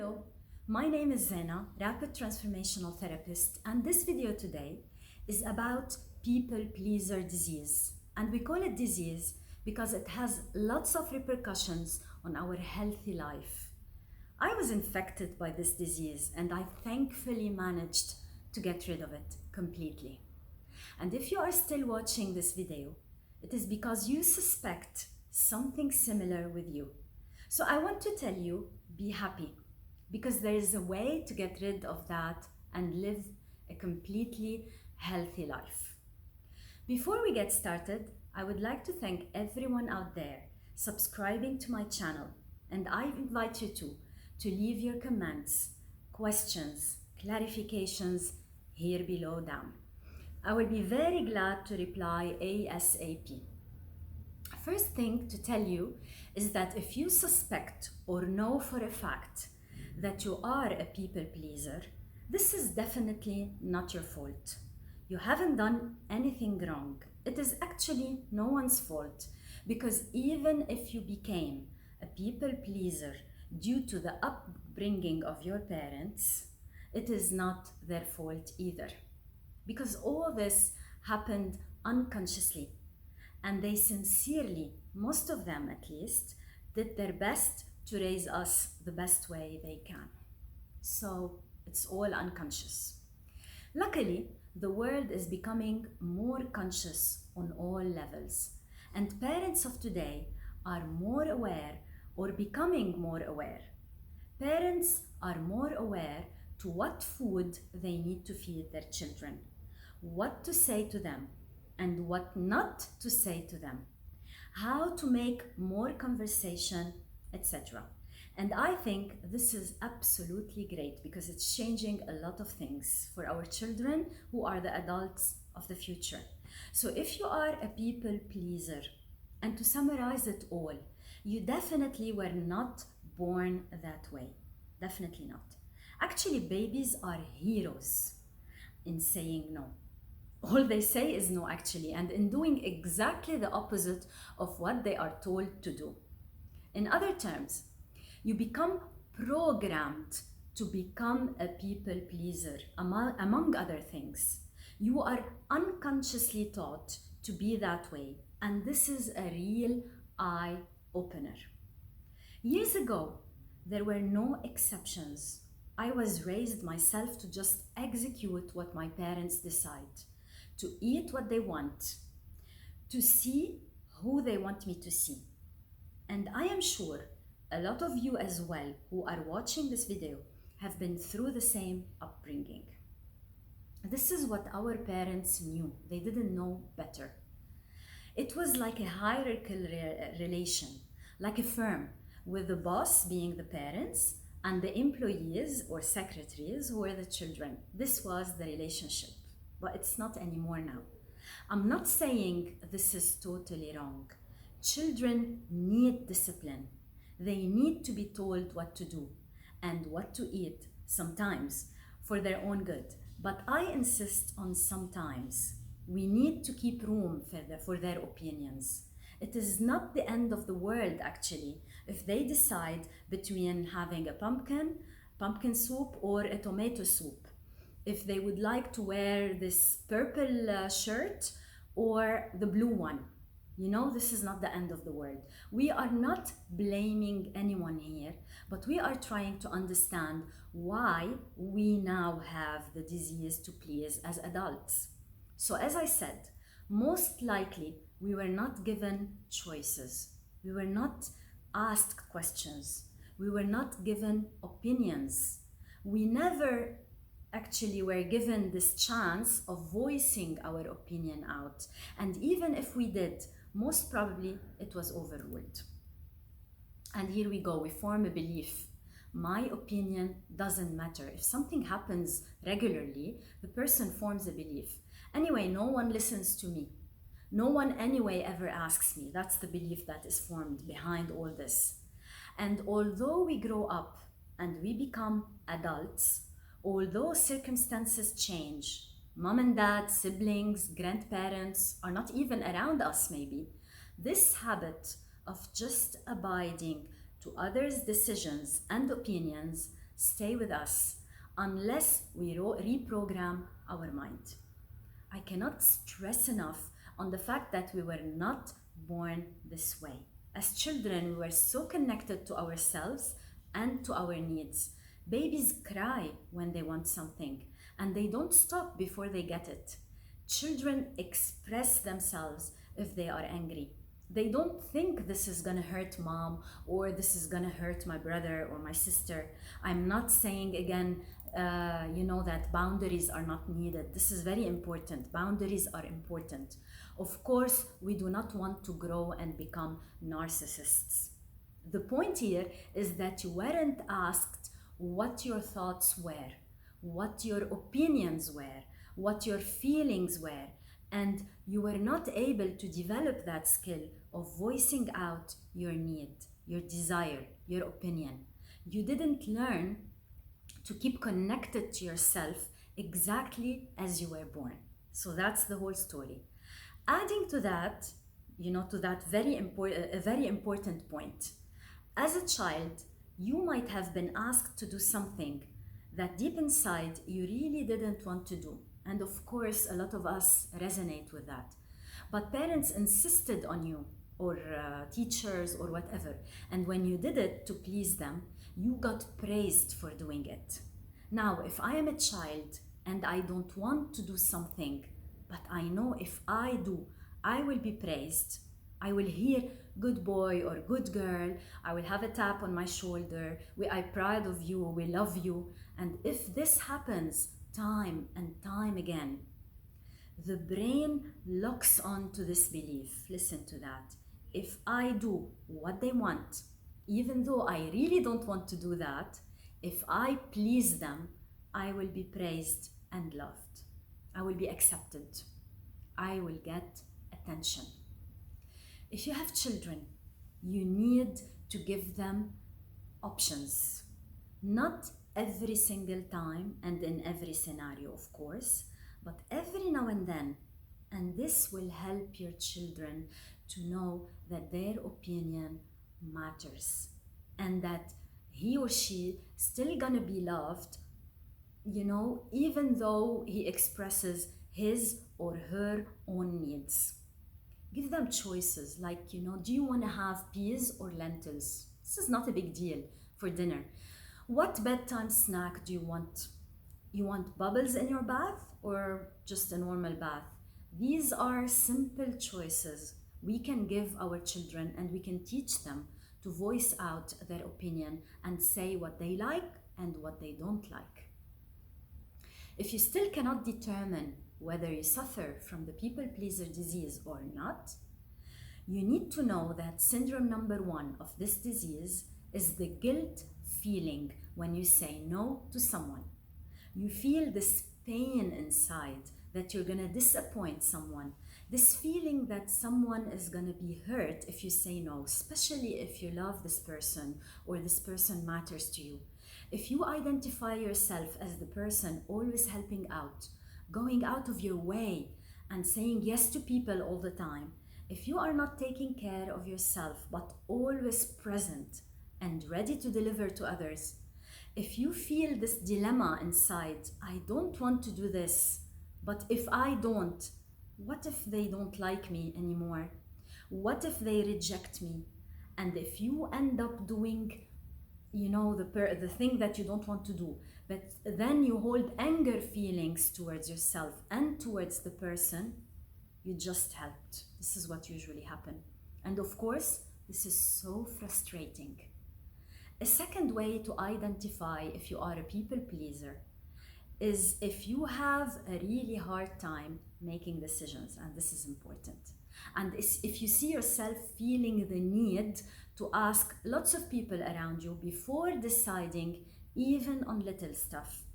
Hello, my name is Zeina, rapid transformational therapist, and this video today is about people pleaser disease. And we call it disease because it has lots of repercussions on our healthy life. I was infected by this disease and I thankfully managed to get rid of it completely. And if you are still watching this video, it is because you suspect something similar with you. So I want to tell you, be happy, because there is a way to get rid of that and live a completely healthy life. Before we get started, I would like to thank everyone out there subscribing to my channel, and I invite you to leave your comments, questions, clarifications here below down. I will be very glad to reply ASAP. First thing to tell you is that if you suspect or know for a fact that you are a people pleaser, this is definitely not your fault. You haven't done anything wrong. It is actually no one's fault, because even if you became a people pleaser due to the upbringing of your parents, it is not their fault either, because all this happened unconsciously. And they sincerely, most of them at least, did their best to raise us the best way they can. So it's all unconscious. Luckily, the world is becoming more conscious on all levels, and parents of today are more aware or becoming more aware. Parents are more aware to what food they need to feed their children, what to say to them, and what not to say to them, how to make more conversation, etc. And I think this is absolutely great because it's changing a lot of things for our children who are the adults of the future. So if you are a people pleaser, and to summarize it all, you definitely were not born that way. Definitely not. Actually, babies are heroes in saying no. All they say is no, actually, and in doing exactly the opposite of what they are told to do. In other terms, you become programmed to become a people pleaser, among other things. You are unconsciously taught to be that way, and this is a real eye-opener. Years ago, there were no exceptions. I was raised myself to just execute what my parents decide, to eat what they want, to see who they want me to see. And I am sure a lot of you as well who are watching this video have been through the same upbringing. This is what our parents knew. They didn't know better. It was like a hierarchical relation, like a firm, with the boss being the parents and the employees or secretaries who were the children. This was the relationship. But it's not anymore now. I'm not saying this is totally wrong. Children need discipline. They need to be told what to do and what to eat, sometimes for their own good. But I insist on sometimes. We need to keep room for their opinions. It is not the end of the world, actually, if they decide between having a pumpkin soup or a tomato soup. If they would like to wear this purple shirt or the blue one. You know, this is not the end of the world. We are not blaming anyone here, but we are trying to understand why we now have the disease to please as adults. So as I said, most likely we were not given choices. We were not asked questions. We were not given opinions. We never actually were given this chance of voicing our opinion out. And even if we did, most probably it was overruled. And here we go, we form a belief. My opinion doesn't matter. If something happens regularly, the person forms a belief. Anyway, no one listens to me. No one anyway ever asks me. That's the belief that is formed behind all this. And although we grow up and we become adults, although circumstances change, mom and dad, siblings, grandparents are not even around us maybe, this habit of just abiding to others' decisions and opinions stay with us unless we reprogram our mind. I cannot stress enough on the fact that we were not born this way. As children, we were so connected to ourselves and to our needs. Babies cry when they want something, and they don't stop before they get it. Children express themselves if they are angry. They don't think this is gonna hurt mom or this is gonna hurt my brother or my sister. I'm not saying again, that boundaries are not needed. This is very important. Boundaries are important. Of course, we do not want to grow and become narcissists. The point here is that you weren't asked what your thoughts were, what your opinions were, what your feelings were, and you were not able to develop that skill of voicing out your need, your desire, your opinion. You didn't learn to keep connected to yourself exactly as you were born. So that's the whole story. Adding to that, to that a very important point. As a child, you might have been asked to do something that deep inside you really didn't want to do. And of course, a lot of us resonate with that. But parents insisted on you, or teachers, or whatever. And when you did it to please them, you got praised for doing it. Now, if I am a child and I don't want to do something, but I know if I do, I will be praised. I will hear good boy or good girl. I will have a tap on my shoulder. We are proud of you. We love you. And if this happens time and time again, the brain locks on to this belief. Listen to that. If I do what they want, even though I really don't want to do that, if I please them, I will be praised and loved. I will be accepted. I will get attention. If you have children, you need to give them options. Not every single time and in every scenario, of course, but every now and then. And this will help your children to know that their opinion matters and that he or she still gonna be loved, even though he expresses his or her own needs. Give them choices like, do you want to have peas or lentils? This is not a big deal for dinner. What bedtime snack do you want? You want bubbles in your bath or just a normal bath? These are simple choices we can give our children, and we can teach them to voice out their opinion and say what they like and what they don't like. If you still cannot determine whether you suffer from the people pleaser disease or not, you need to know that syndrome number 1 of this disease is the guilt feeling when you say no to someone. You feel this pain inside that you're gonna disappoint someone, this feeling that someone is gonna be hurt if you say no, especially if you love this person or this person matters to you. If you identify yourself as the person always helping out, going out of your way and saying yes to people all the time, if you are not taking care of yourself but always present and ready to deliver to others, if you feel this dilemma inside, I don't want to do this, but if I don't, what if they don't like me anymore? What if they reject me? And if you end up doing the thing that you don't want to do, but then you hold anger feelings towards yourself and towards the person you just helped. This is what usually happens. And of course, this is so frustrating. A second way to identify if you are a people pleaser is if you have a really hard time making decisions, and this is important. And if you see yourself feeling the need to ask lots of people around you before deciding even on little stuff.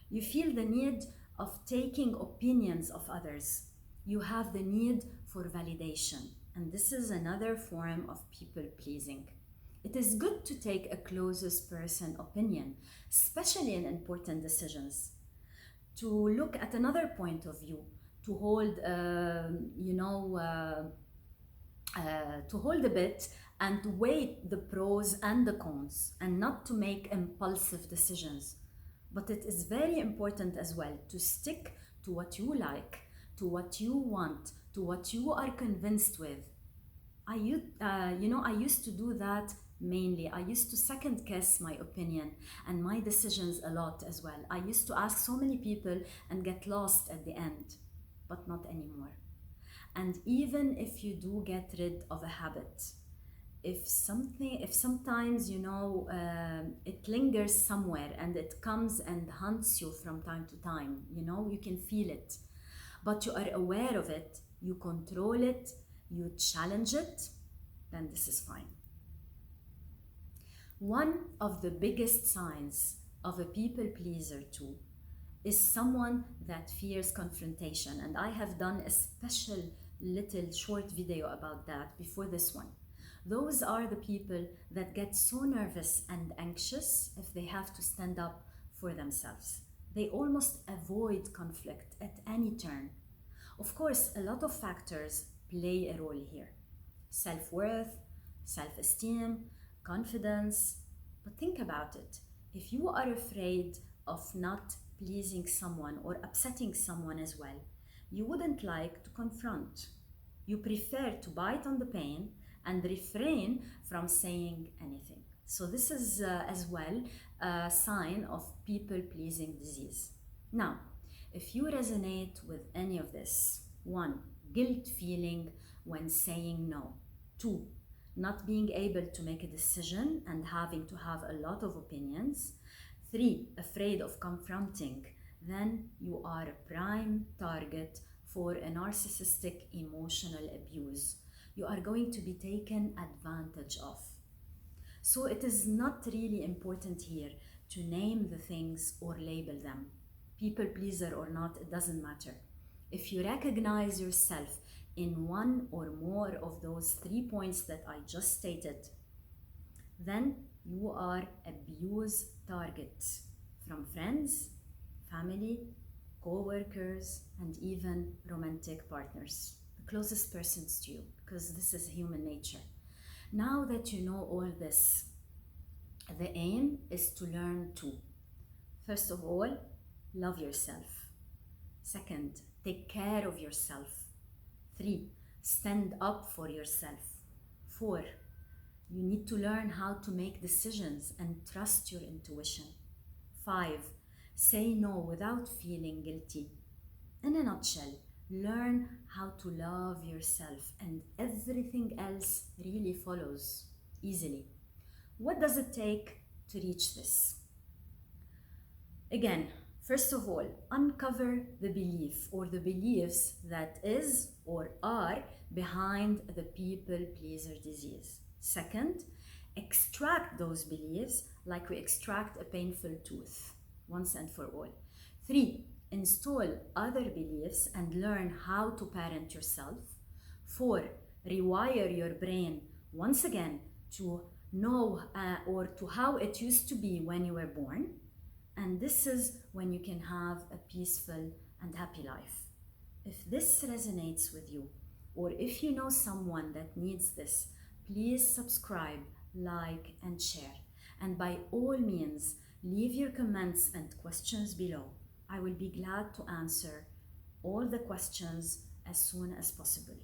You feel the need of taking opinions of others. You have the need for validation. And this is another form of people pleasing. It is good to take a closest person opinion, especially in important decisions, to look at another point of view, to hold, to hold a bit and to weigh the pros and the cons and not to make impulsive decisions. But it is very important as well to stick to what you like, to what you want, to what you are convinced with. I used to do that mainly. I used to second guess my opinion and my decisions a lot as well. I used to ask so many people and get lost at the end, but not anymore. And even if you do get rid of a habit, if sometimes it lingers somewhere and it comes and hunts you from time to time, you can feel it, but you are aware of it, you control it, you challenge it, then this is fine. One of the biggest signs of a people pleaser too is someone that fears confrontation, and I have done a special little short video about that before this one. Those are the people that get so nervous and anxious if they have to stand up for themselves. They almost avoid conflict at any turn. Of course, a lot of factors play a role here. Self-worth, self-esteem, confidence. But think about it. If you are afraid of not pleasing someone or upsetting someone as well, you wouldn't like to confront. You prefer to bite on the pain and refrain from saying anything. So this is as well a sign of people-pleasing disease. Now, if you resonate with any of this, 1, guilt feeling when saying no. 2, not being able to make a decision and having to have a lot of opinions. 3, afraid of confronting. Then you are a prime target for a narcissistic emotional abuse. You are going to be taken advantage of. So it is not really important here to name the things or label them. People pleaser or not, it doesn't matter. If you recognize yourself in one or more of those 3 points that I just stated, then you are abuse targets from friends, family, co-workers, and even romantic partners, the closest persons to you, because this is human nature. Now that you know all this, the aim is to learn to, first of all, love yourself. Second, take care of yourself. 3, stand up for yourself. 4, you need to learn how to make decisions and trust your intuition. 5, say no without feeling guilty. In a nutshell, learn how to love yourself and everything else really follows easily. What does it take to reach this? Again, first of all, uncover the belief or the beliefs that is or are behind the people pleaser disease. Second, extract those beliefs like we extract a painful tooth once and for all. 3, install other beliefs and learn how to parent yourself. 4, rewire your brain once again to know or to how it used to be when you were born. And this is when you can have a peaceful and happy life. If this resonates with you, or if you know someone that needs this, please subscribe, like, and share. And by all means, leave your comments and questions below. I will be glad to answer all the questions as soon as possible.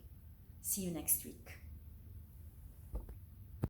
See you next week.